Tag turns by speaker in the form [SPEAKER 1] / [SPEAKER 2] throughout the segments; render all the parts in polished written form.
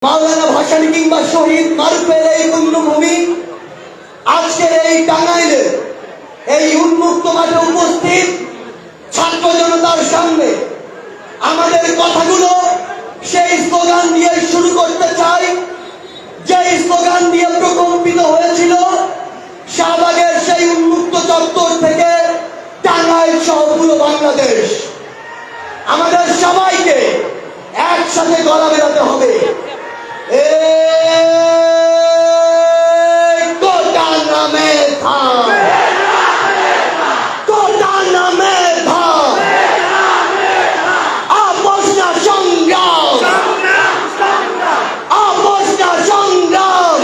[SPEAKER 1] মাওলানা ভাসানী কিংবা শহীদ মারুফের এই পুণ্যভূমি আজকের এই টাঙ্গাইলে এই উন্মুক্ত মাঠে উপস্থিত ছাত্র জনতার সামনে আমাদের কথাগুলো সেই স্লোগান দিয়ে শুরু করতে চাই, যে স্লোগান দিয়ে প্রকম্পিত হয়েছিল শাহবাগের সেই উন্মুক্ত চত্বর থেকে টাঙ্গাইল সহ পুরো বাংলাদেশ। আমাদের সবাইকে একসাথে গলা বেরাতে হবে। কোটা নামে থা, কোটা নামে থা, আপোষ না সংগ্রাম, আপোষ না সংগ্রাম,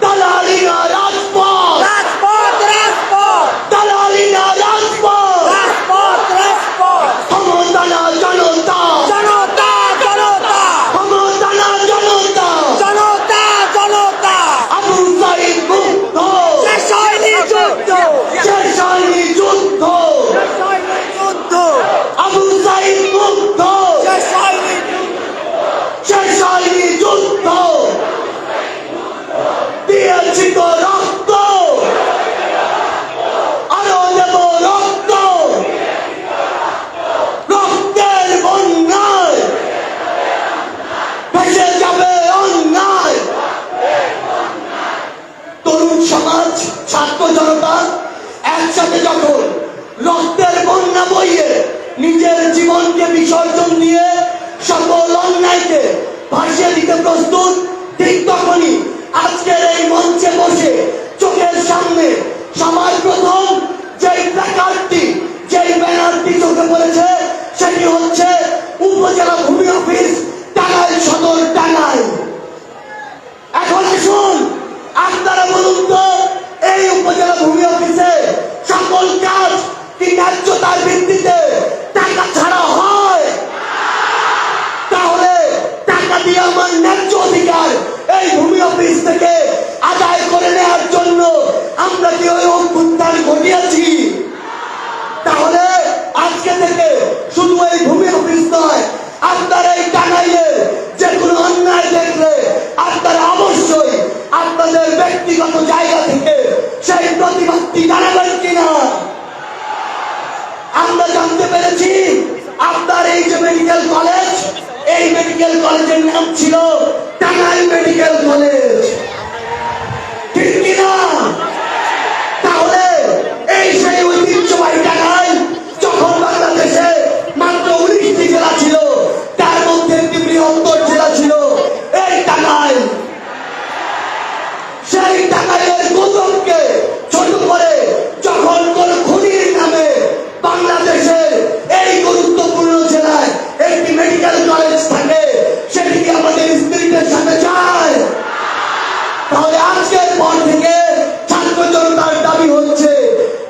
[SPEAKER 1] দালালি না রাজপথ, দালালি না রাজপথ, ক্ষমতা না জনতা, ছাত্র জনতা একসাথে যখন রক্তের বন্যা বইয়ে নিজের জীবনকে বিসর্জন দিয়ে সকল অন্যায়কে ভাসিয়ে দিতে প্রস্তুত, ঠিক তখনই আজকের এই মঞ্চে বসে চোখের সামনে সবার প্রথম যেই প্ল্যাকার্ডটি, যেই ব্যানারটি চোখে পড়েছে সেটি হচ্ছে উপজেলা ভূমি অফিস টাঙ্গাইল সদর টাঙ্গাইল। এখন আসুন আপনারা বলুন তো, এই উপজেলা ভূমি অফিসে সকল কাজ কি ন্যায্যতার ভিত্তিতে টাকা ছাড়া হয়? তাহলে টাকা দিয়ে আমার ন্যায্য অধিকার এই ভূমি অফিস থেকে আদায় করে নেওয়ার জন্য আমরা কি ওই অভ্যুত্থান ঘটিয়েছি? তাহলে আজকে থেকে শুধু এই ভূমি অফিস নয়, আপনার এই টাঙ্গাইলে যে কোনো অন্যায় দেখলে আপনারা অবশ্যই আপনাদের ব্যক্তিগত জায়গা থেকে সেই প্রতিবাদটি জানাবেন কিনা? আমরা জানতে পেরেছি আপনার এই যে মেডিকেল কলেজ, এই মেডিকেল কলেজের নাম ছিল টাঙ্গাইল মেডিকেল কলেজ, ঠিক কিনা? তাহলে এই সেই ঐতিহ্যবাহী টাঙ্গাইল যখন বাংলাদেশে মাত্র 19টি জেলা ছিল, তার মধ্যে একটি বৃহত্তর জেলা ছিল এই টাঙ্গাইল। সেই টাঙ্গাইলের গৌরবকে ছোট করে যখন কোন খুনির নামে বাংলাদেশের এই গুরুত্বপূর্ণ জেলায় একটি মেডিকেল কলেজ থাকে, সেটি কি আমাদের স্পিরিটের সাথে যায়? তাহলে আজকের পর থেকে ছাত্র জনতার দাবি হচ্ছে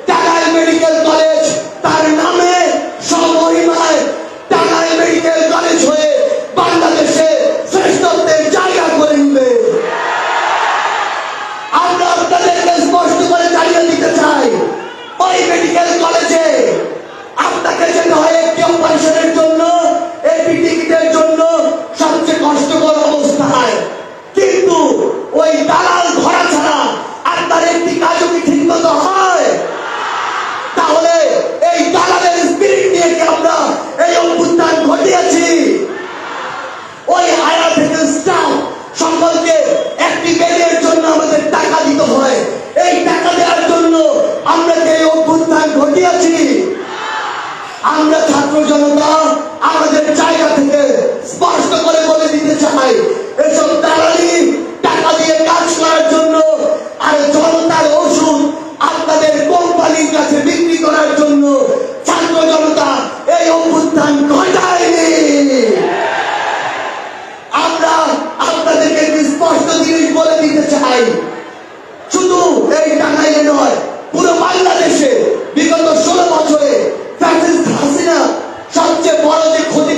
[SPEAKER 1] টাঙ্গাইল মেডিকেল কলেজ তার নামে সমহিমায় টাঙ্গাইল মেডিকেল কলেজ হয়ে বাংলাদেশে শ্রেষ্ঠত্বের জায়গা করে নিবে। আমরা আপনাদেরকে স্পষ্ট করে জানিয়ে দিতে চাই, ওই মেডিকেল কলেজে আপনাকে যেতে হয় একটি অপারেশনের জন্য, একটি টিকিটের জন্য সবচেয়ে কষ্টকর অবস্থায়, কিন্তু ওই দালাল ধরা ছাড়া আপনার একটি কাজও কি ঠিক মতো হয়? তাহলে এই দালালের স্পিরিট নিয়ে কি আমরা এই অভ্যুত্থান ঘটিয়েছি? ওই হায়ার থেকে স্টাফ সকলকে একটি বেডের জন্য আমাদের টাকা দিতে হয়, এই টাকা দেওয়ার জন্য আমরা কি এই অভ্যুত্থান ঘটিয়েছি? আমরা ছাত্র জনতা আমাদের জায়গা থেকে স্পষ্ট করে বলে দিতে চাই, এসব দালালি টাকা দিয়ে কাজ করার জন্য আর জনতার ওষুধ আপনাদের কোম্পানির কাছে বিক্রি করার জন্য ছাত্র জনতা এই অভ্যুত্থান ঘটায়নি। আমরা আপনাদেরকে একটি স্পষ্ট জিনিস বলে দিতে চাই, শুধু এই টাঙ্গাইলে নয়, পুরো বাংলাদেশে বিগত 16 বছরে ফ্যাসিস্ট হাসিনা সবচেয়ে বড় যে ক্ষতি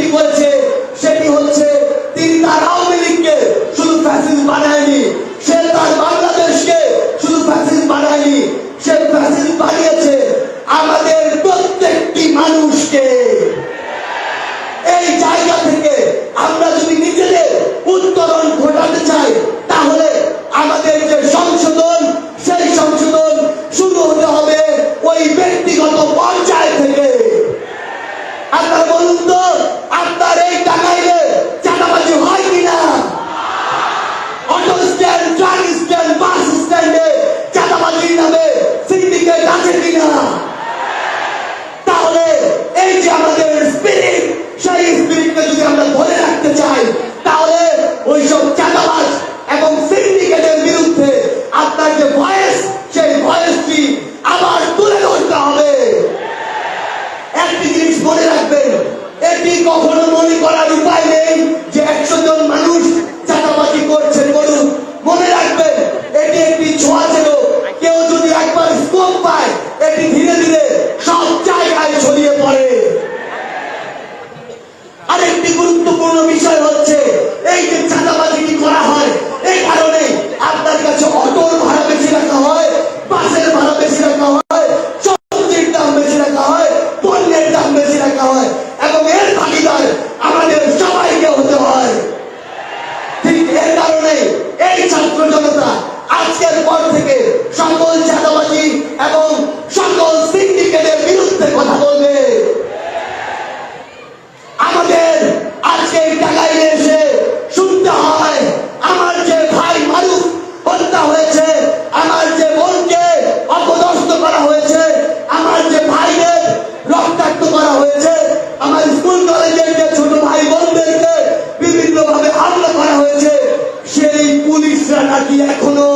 [SPEAKER 1] ফ্যাসিস্টরা নাকি এখনো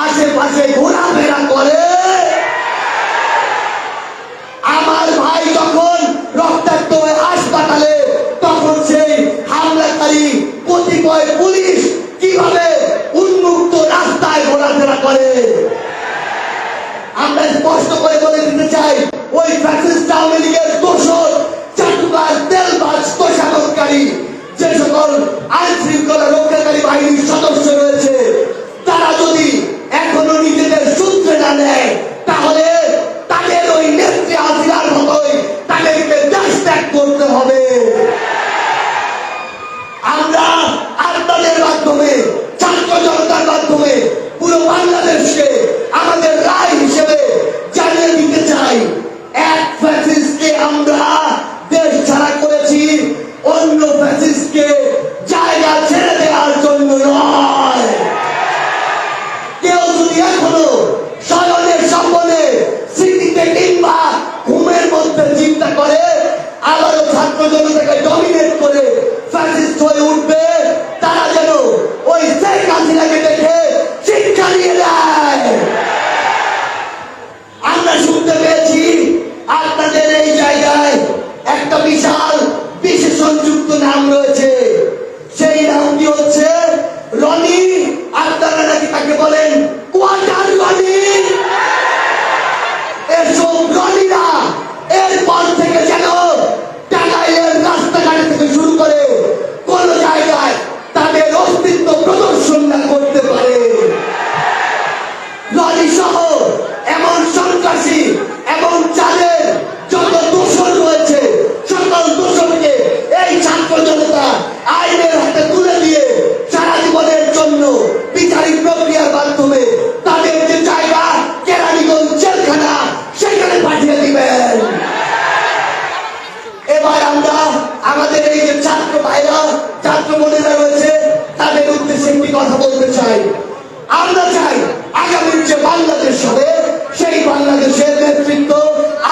[SPEAKER 1] আশেপাশে ঘোরাফেরা করে। আমার ভাই যখন রক্তাক্ত হয়ে হাসপাতালে, তখন সেই হামলাকারী কতিপয় পুলিশ কিভাবে উন্মুক্ত রাস্তায় ঘোরাফেরা করে। আমরা স্পষ্ট করে বলে দিতে চাই, ওই ফ্যাসিস্ট আওয়ামী লীগের দোষর চাটুকার তেলবাজ তোষামতকারী যে সকল আইন শৃঙ্খলা রক্ষাকারী বাহিনীর সদস্য রয়েছে, তারা যদি এখনো নিজেদের সূত্রে না নেয়, তাহলে তাদের ওই নেত্রী হাসিনার মতোই তাদেরকে দেশ ত্যাগ করতে হবে। আমরা আপনাদের মাধ্যমে, ছাত্র জনতার মাধ্যমে পুরো বাংলাদেশকে আমাদের রায় হিসেবে জানিয়ে দিতে চাই, এক ফ্যাসিস্টকে আমরা দেশ ছাড়া করেছি, অন্য ফ্যাসিস্টকে জায়গা ছেড়ে দেওয়ার জন্য নয়। কেউ যদি এখনো স্মরণের সম্বলে, স্মৃতিতে কিংবা ঘুমের মধ্যে চিন্তা করে আবারও ছাত্র জনতাকে ডমিনেট করে ফ্যাসিস্ট হয়ে উঠবে, তারা যেন ওই শেখ হাসিনাকে দেখে শিক্ষা নিয়ে দেয়। আমরা শুনতে পেয়েছি আপনাদের এই জায়গায় একটা বিশাল বিশেষণযুক্ত নাম রয়েছে, সেই নামটি হচ্ছে রনি। আপনারা নাকি তাকে বলেন কোয়ার্টার রনি। এসব রনিরা এরপর থেকে যেন টাঙ্গাইলের রাস্তাঘাট থেকে শুরু করে কোন জায়গায় তাদের অস্তিত্ব প্রদর্শন না করতে পারে। রনি সহ এমন সন্ত্রাসী, এমন চাঁদের যত দোষর রয়েছে, সকল দোষরকে এই ছাত্র জনতা আইনের হাতে তুলে দিয়ে সারা জীবনের জন্য বিচারিক প্রক্রিয়ার মাধ্যমে তাদের যে জায়গা কেরানীগঞ্জ জেলখানা, সেখানে পাঠিয়ে দিবেন। এবার আমরা আমাদের এই যে ছাত্র ভাইরা, ছাত্র বোনেরা রয়েছে, তাদের উদ্দেশ্যে একটি কথা বলতে চাই। আমরা চাই আগামীর যে বাংলাদেশ হবে, সেই বাংলাদেশের নেতৃত্ব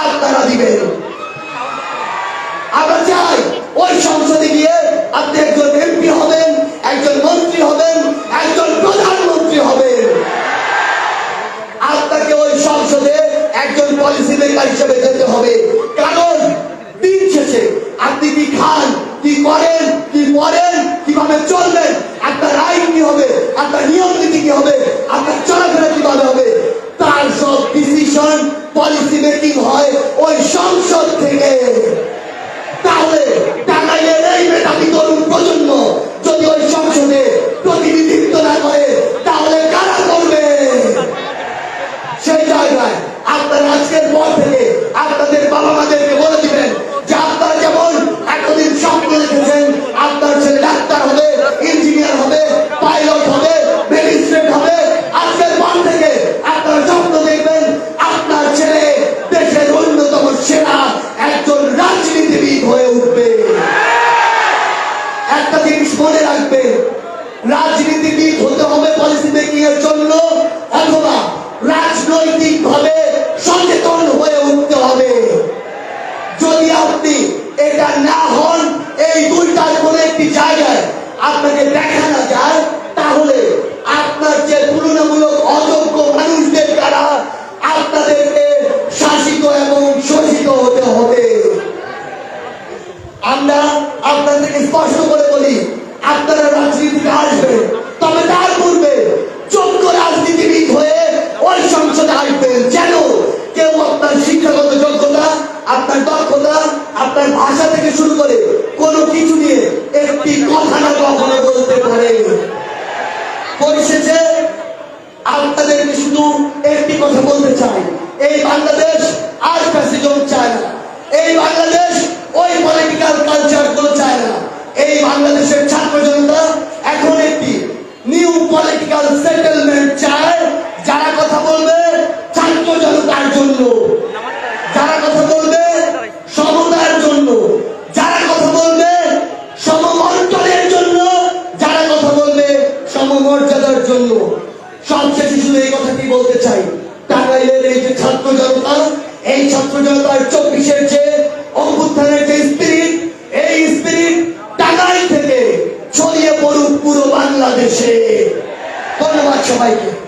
[SPEAKER 1] আপনারা দিবেন। আমরা চাই ওই সংসদে গিয়ে আপনি একজন এমপি হবেন, একজন মন্ত্রী হবেন, একজন প্রধানমন্ত্রী হবেন। আপনাকে ওই সংসদে একজন পলিসি মেকার হিসেবে যেতে হবে, কারণ দিন শেষে আপনি কি খান, কি করেন, কি পড়েন, কিভাবে চলবেন, আপনার আইন কি হবে, আপনার নিয়ম নীতি কি হবে, আপনার চলাফেরা কিভাবে হবে, তার সব ডিসিশন পলিসি মেকিং হয় ওই সংসদ থেকে। তাহলে টাঙ্গাইলের এই মেধাবী তরুণ প্রজন্ম যদি ওই সংসদে প্রতিনিধিত্ব না করে, তাহলে কারা করবে? সেই জায়গায় আপনারা আজকের পর থেকে আপনাদের বাবা মাদেরকে বলে দিবেন যে আপনারা যেমন এতদিন স্বপ্ন দেখেছেন আপনার ছেলে ডাক্তার হবে, ইঞ্জিনিয়ার হবে, পাইলট হবে, ম্যাজিস্ট্রেট হবে, আজকের পর থেকে আপনারা স্বপ্ন দেখবেন আপনার ছেলে দেশের অন্যতম সেরা একজন রাজনীতিবিদ হয়ে উঠবে। একটা জিনিস মনে রাখবে, রাজনীতিবিদ হতে হবে পলিসি মেকিং এর জন্য, অথবা রাজনৈতিক ভাবে সচেতন হয়ে উঠতে হবে। যদি আপনি এটা না হন, এই দুইটার কোন একটি জায়গায় আপনাকে দেখা না যায়, তাহলে আপনার যে তুলনামূলক অযোগ্য মানুষদের দ্বারা আপনাদেরকে শাসিত এবং শোষিত হতে হবে। আমরা আপনাদেরকে স্পষ্ট করে বলি, আপনারা রাজনীতিতে আসবেন, তবে তার পূর্বে যোগ্য রাজনীতিবিদ হয়ে ওই সংসদে আসবেন, যেন কেউ আপনার শিক্ষাগত যোগ্যতা, আপনার দক্ষতা, আপনার ভাষা থেকে শুরু করে কোনো কিছু নিয়ে একটি কথা না কখনো বলতে পারে। পরিশেষে আপনাদেরকে শুধু একটি কথা বলতে চাই, এই বাংলাদেশ আর ফ্যাসিজম চায় না, এই বাংলাদেশ ওই পলিটিক্যাল কালচার গুলো চায় না। এই বাংলাদেশের ছাত্র জনতা এখন একটি নিউ পলিটিক্যাল সেটেলমেন্ট চায়, যারা কথা বলবে ছাত্র জনতার জন্য, যারা কথা বলবে সমতার জন্য, যারা কথা বলবে সমমন্ত্রণের জন্য, যারা কথা বলবে সমমর্যাদার জন্য। সবশেষে শুধু এই কথাটি বলতে চাই, টাঙ্গাইলের এই যে ছাত্র জনতা, এই ছাত্র জনতার 24-এর যে অভ্যুত্থানের যে স্পিরিট, এই স্পিরিট টাঙ্গাইল থেকে ছড়িয়ে পড়ুক পুরো বাংলাদেশে। ধন্যবাদ। সবাইকে।